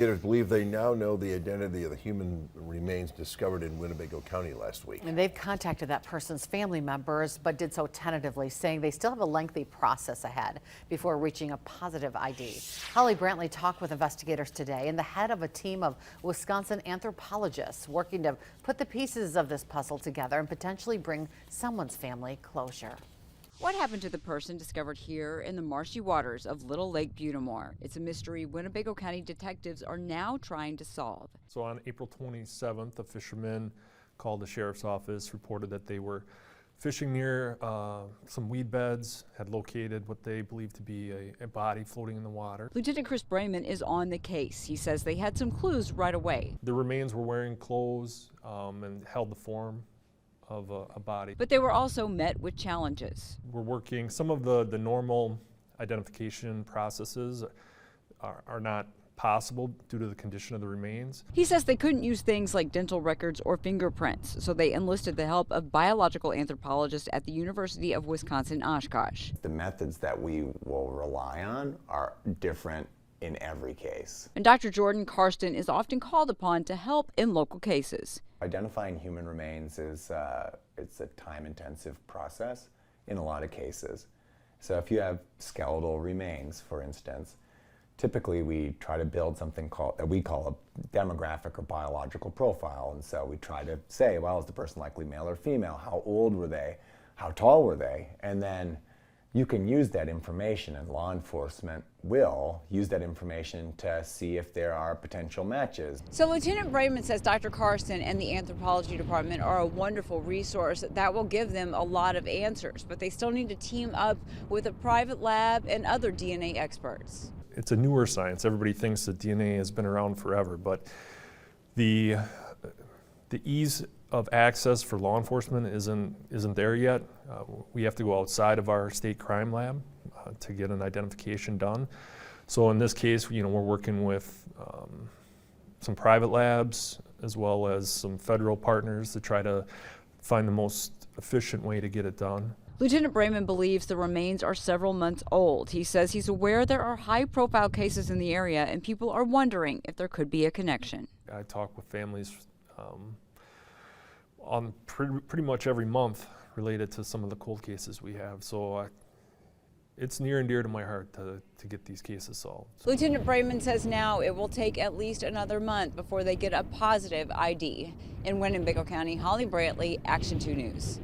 Investigators believe they now know the identity of the human remains discovered in Winnebago County last week. And they've contacted that person's family members, but did so tentatively, saying they still have a lengthy process ahead before reaching a positive ID. Holly Brantley talked with investigators today and the head of a team of Wisconsin anthropologists working to put the pieces of this puzzle together and potentially bring someone's family closure. What happened to the person discovered here in the marshy waters of Little Lake Butte? It's a mystery Winnebago County detectives are now trying to solve. So on April 27th, a fisherman called the sheriff's office, reported that they were fishing near some weed beds, had located what they believed to be a body floating in the water. Lieutenant Chris Brayman is on the case. He says they had some clues right away. The remains were wearing clothes and held the form of a body. But they were also met with challenges. We're working, some of the normal identification processes are not possible due to the condition of the remains. He says they couldn't use things like dental records or fingerprints, so they enlisted the help of biological anthropologists at the University of Wisconsin-Oshkosh. The methods that we will rely on are different in every case. And Dr. Jordan Karsten is often called upon to help in local cases. Identifying human remains is it's a time-intensive process in a lot of cases. So if you have skeletal remains, for instance, typically we try to build something that we call a demographic or biological profile. And so we try to say, well, is the person likely male or female? How old were they? How tall were they? And then you can use that information, and law enforcement will use that information to see if there are potential matches. So Lieutenant Brayman says Dr. Karsten and the anthropology department are a wonderful resource that will give them a lot of answers, but they still need to team up with a private lab and other DNA experts. It's a newer science. Everybody thinks that DNA has been around forever, but the ease of access for law enforcement isn't there yet. We have to go outside of our state crime lab to get an identification done. So in this case, we're working with some private labs as well as some federal partners to try to find the most efficient way to get it done. Lieutenant Brayman believes the remains are several months old. He says he's aware there are high-profile cases in the area and people are wondering if there could be a connection. I talk with families on pretty much every month related to some of the cold cases we have. So it's near and dear to my heart to get these cases solved. So. Lieutenant Brayman says now it will take at least another month before they get a positive ID. In Winnebago County, Holly Brantley, Action 2 News.